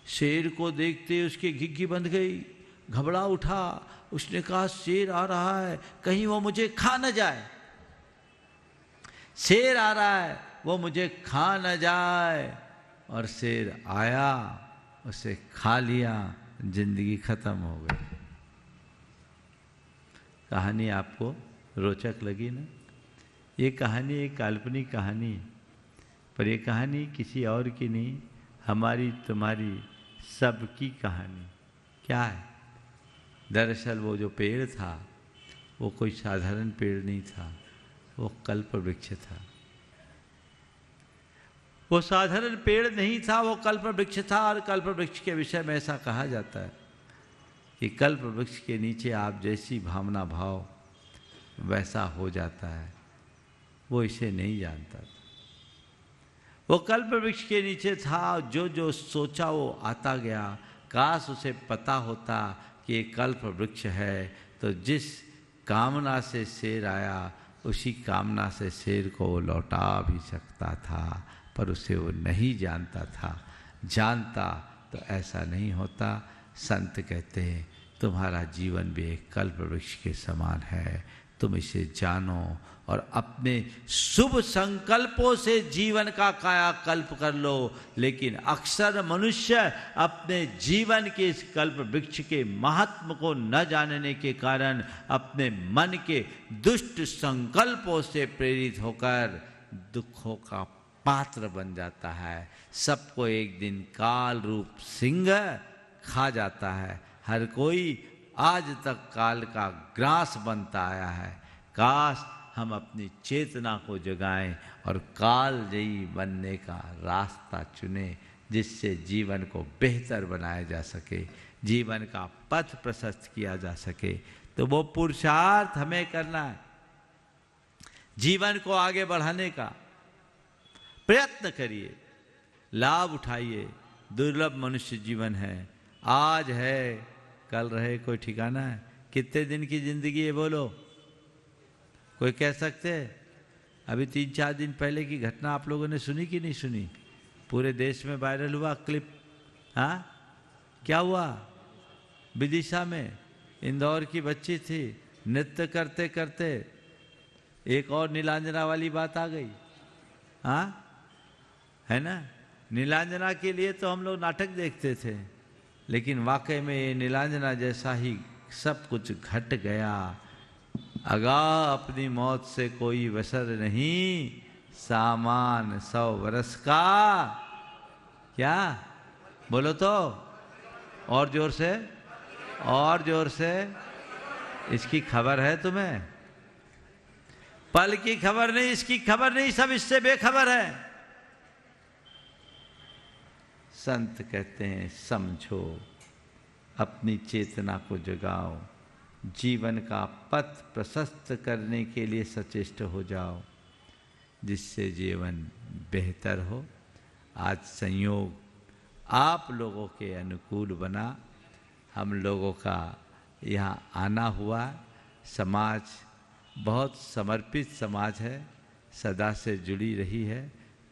S3: शेर को देखते उसकी घिघी बंध गई, घबरा उठा। उसने कहा शेर आ रहा है, कहीं वो मुझे खा न जाए, शेर आ रहा है, वो मुझे खा न जाए। और शेर आया, उसे खा लिया, जिंदगी खत्म हो गई। कहानी आपको रोचक लगी ना? ये कहानी एक काल्पनिक कहानी, पर ये कहानी किसी और की नहीं, हमारी तुम्हारी सबकी कहानी। क्या है? दरअसल वो जो पेड़ था वो कोई साधारण पेड़ नहीं था, वो कल्प वृक्ष था। वो साधारण पेड़ नहीं था, वो कल्प वृक्ष था। और कल्प वृक्ष के विषय में ऐसा कहा जाता है कि कल्प वृक्ष के नीचे आप जैसी भावना भाव वैसा हो जाता है। वो इसे नहीं जानता था। वो कल्प वृक्ष के नीचे था, जो जो सोचा वो आता गया। काश उसे पता होता कि ये कल्प वृक्ष है, तो जिस कामना से शेर आया उसी कामना से शेर को वो लौटा भी सकता था, पर उसे वो नहीं जानता था। जानता तो ऐसा नहीं होता। संत कहते हैं तुम्हारा जीवन भी एक कल्प वृक्ष के समान है, तुम इसे जानो और अपने शुभ संकल्पों से जीवन का कायाकल्प कर लो। लेकिन अक्सर मनुष्य अपने जीवन के इस कल्प वृक्ष के महात्म को न जानने के कारण अपने मन के दुष्ट संकल्पों से प्रेरित होकर दुखों का पात्र बन जाता है। सबको एक दिन काल रूप सिंह खा जाता है। हर कोई आज तक काल का ग्रास बनता आया है। काश हम अपनी चेतना को जगाएं और कालजयी बनने का रास्ता चुने, जिससे जीवन को बेहतर बनाया जा सके, जीवन का पथ प्रशस्त किया जा सके। तो वो पुरुषार्थ हमें करना है, जीवन को आगे बढ़ाने का प्रयत्न करिए, लाभ उठाइए। दुर्लभ मनुष्य जीवन है, आज है कल रहे कोई ठिकाना है। कितने दिन की जिंदगी है बोलो? कोई कह सकते हैं? अभी 3-4 दिन पहले की घटना आप लोगों ने सुनी कि नहीं सुनी? पूरे देश में वायरल हुआ क्लिप। हाँ, क्या हुआ? विदिशा में इंदौर की बच्ची थी, नृत्य करते करते एक और नीलांजना वाली बात आ गई। हाँ, है ना? नीलांजना के लिए तो हम लोग नाटक देखते थे, लेकिन वाकई में ये नीलांजना जैसा ही सब कुछ घट गया। अगाह अपनी मौत से कोई वसर नहीं, सामान 100 वर्ष का। क्या बोलो तो? और जोर से, और जोर से। इसकी खबर है तुम्हें? पल की खबर नहीं, इसकी खबर नहीं, सब इससे बेखबर है। संत कहते हैं समझो, अपनी चेतना को जगाओ, जीवन का पथ प्रशस्त करने के लिए सचेष्ट हो जाओ, जिससे जीवन बेहतर हो। आज संयोग आप लोगों के अनुकूल बना, हम लोगों का यहाँ आना हुआ। समाज बहुत समर्पित समाज है, सदा से जुड़ी रही है,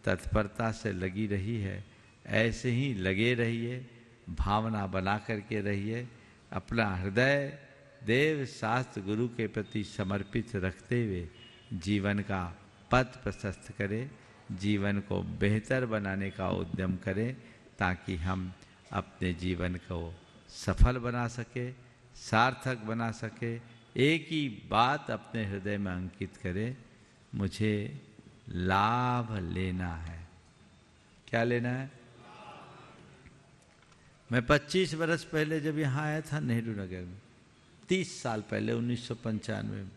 S3: तत्परता से लगी रही है। ऐसे ही लगे रहिए, भावना बना करके रहिए, अपना हृदय देव शास्त्र गुरु के प्रति समर्पित रखते हुए जीवन का पथ प्रशस्त करें, जीवन को बेहतर बनाने का उद्यम करें, ताकि हम अपने जीवन को सफल बना सके, सार्थक बना सके, एक ही बात अपने हृदय में अंकित करे, मुझे लाभ लेना है। क्या लेना है? मैं 25 वर्ष पहले जब यहाँ आया था नेहरू नगर में, 30 साल पहले 1995 में,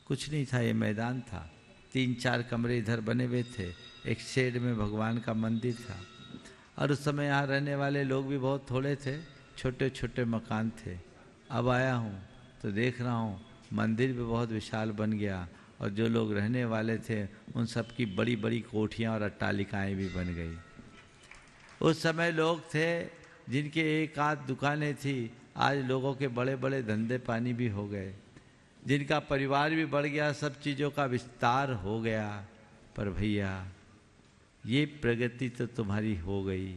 S3: कुछ नहीं था, ये मैदान था, 3-4 कमरे इधर बने हुए थे, एक शेड में भगवान का मंदिर था, और उस समय यहाँ रहने वाले लोग भी बहुत थोड़े थे, छोटे छोटे मकान थे। अब आया हूँ तो देख रहा हूँ मंदिर भी बहुत विशाल बन गया, और जो लोग रहने वाले थे उन सब की बड़ी बड़ी कोठियाँ और अट्टालिकाएँ भी बन गई। उस समय लोग थे जिनके एक आध दुकानें थी, आज लोगों के बड़े बड़े धंधे पानी भी हो गए, जिनका परिवार भी बढ़ गया, सब चीज़ों का विस्तार हो गया। पर भैया ये प्रगति तो तुम्हारी हो गई,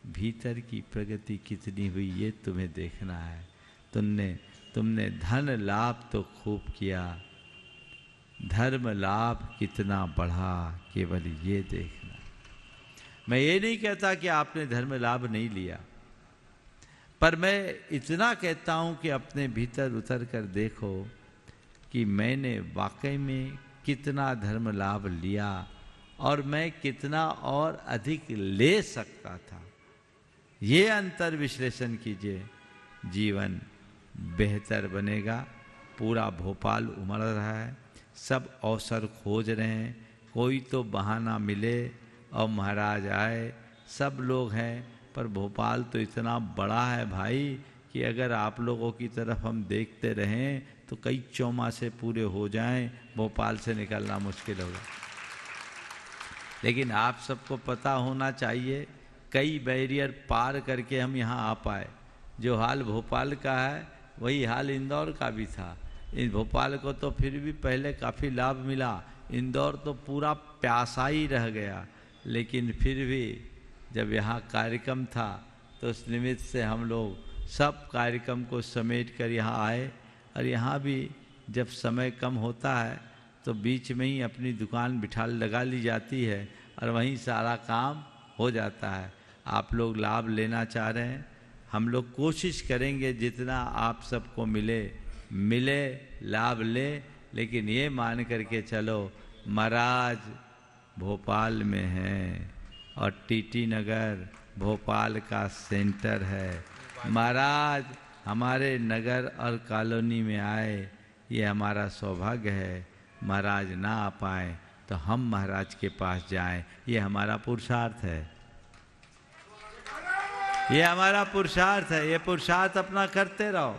S3: भीतर की प्रगति कितनी हुई ये तुम्हें देखना है। तुमने धन लाभ तो खूब किया, धर्म लाभ कितना बढ़ा, केवल ये देखना। मैं ये नहीं कहता कि आपने धर्म लाभ नहीं लिया, पर मैं इतना कहता हूँ कि अपने भीतर उतर कर देखो कि मैंने वाकई में कितना धर्म लाभ लिया और मैं कितना और अधिक ले सकता था। ये अंतर विश्लेषण कीजिए, जीवन बेहतर बनेगा। पूरा भोपाल उमड़ रहा है, सब अवसर खोज रहे हैं, कोई तो बहाना मिले और महाराज आए, सब लोग हैं, पर भोपाल तो इतना बड़ा है भाई कि अगर आप लोगों की तरफ हम देखते रहें तो कई चौमासे पूरे हो जाएं, भोपाल से निकलना मुश्किल होगा। लेकिन आप सबको पता होना चाहिए, कई बैरियर पार करके हम यहाँ आ पाए। जो हाल भोपाल का है वही हाल इंदौर का भी था। इन भोपाल को तो फिर भी पहले काफ़ी लाभ मिला, इंदौर तो पूरा प्यासा ही रह गया। लेकिन फिर भी जब यहाँ कार्यक्रम था तो उस निमित्त से हम लोग सब कार्यक्रम को समेट कर यहाँ आए, और यहाँ भी जब समय कम होता है तो बीच में ही अपनी दुकान बिठा लगा ली जाती है और वहीं सारा काम हो जाता है। आप लोग लाभ लेना चाह रहे हैं, हम लोग कोशिश करेंगे जितना आप सबको मिले लाभ ले, लेकिन ये मान करके चलो महाराज भोपाल में हैं और टीटी नगर भोपाल का सेंटर है। महाराज हमारे नगर और कॉलोनी में आए, ये हमारा सौभाग्य है। महाराज ना आ पाए तो हम महाराज के पास जाएं, ये हमारा पुरुषार्थ है, ये हमारा पुरुषार्थ है। ये पुरुषार्थ अपना करते रहो,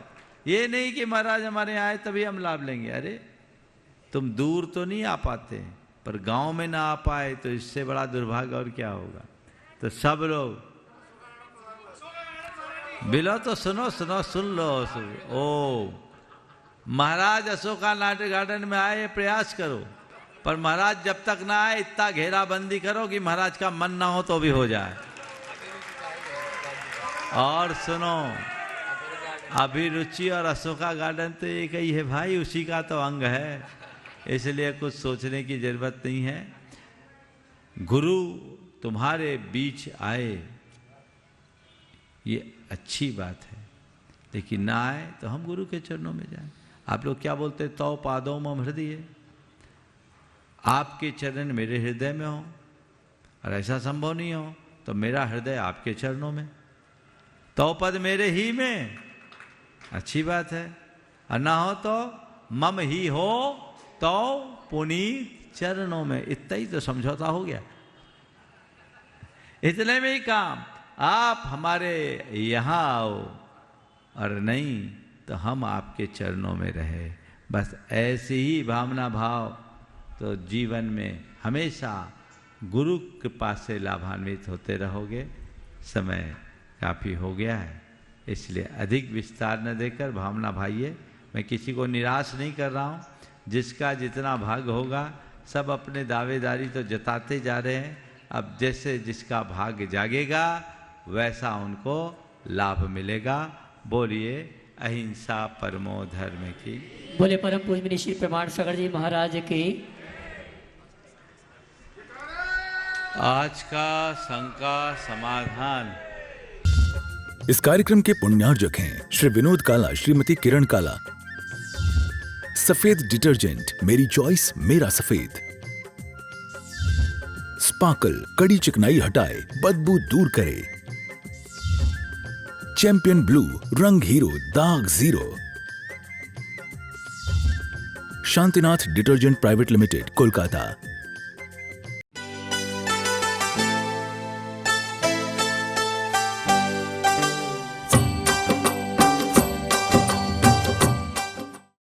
S3: ये नहीं कि महाराज हमारे यहाँ आए तभी हम लाभ लेंगे। अरे तुम दूर तो नहीं आ पाते, पर गांव में ना आ पाए तो इससे बड़ा दुर्भाग्य और क्या होगा। तो सब लोग बिलो तो सुनो सुन लो। ओ महाराज अशोका नाट्य गार्डन में आए, प्रयास करो, पर महाराज जब तक ना आए इतना घेराबंदी करो कि महाराज का मन ना हो तो भी हो जाए। और सुनो, अभिरुचि और अशोका गार्डन तो एक ही है भाई, उसी का तो अंग है, इसलिए कुछ सोचने की जरूरत नहीं है। गुरु तुम्हारे बीच आए ये अच्छी बात है, लेकिन ना आए तो हम गुरु के चरणों में जाएं। आप लोग क्या बोलते, तौ पादों मम हृदय, आपके चरण मेरे हृदय में हो, और ऐसा संभव नहीं हो तो मेरा हृदय आपके चरणों में, तौ पद मेरे ही में, अच्छी बात है। और ना हो तो मम ही हो तो पुनीत चरणों में, इतना ही तो समझौता हो गया। इतने में ही काम, आप हमारे यहाँ आओ और नहीं तो हम आपके चरणों में रहे। बस ऐसी ही भावना भाव तो जीवन में हमेशा गुरु कृपा से लाभान्वित होते रहोगे। समय काफ़ी हो गया है, इसलिए अधिक विस्तार न देकर भावना भाइये, मैं किसी को निराश नहीं कर रहा हूँ। जिसका जितना भाग होगा सब अपने दावेदारी तो जताते जा रहे हैं। अब जैसे जिसका भाग्य जागेगा वैसा उनको लाभ मिलेगा। बोलिए अहिंसा परमो धर्म की।
S2: बोले परम पूजनीय श्री प्रमाण सागर जी महाराज की।
S3: आज का शंका समाधान।
S1: इस कार्यक्रम के पुण्यार्जक हैं श्री विनोद काला, श्रीमती किरण काला। सफेद डिटर्जेंट, मेरी चॉइस मेरा सफेद। स्पार्कल, कड़ी चिकनाई हटाए, बदबू दूर करे। चैंपियन ब्लू, रंग हीरो, दाग zero. Shantinath detergent private limited, Kolkata.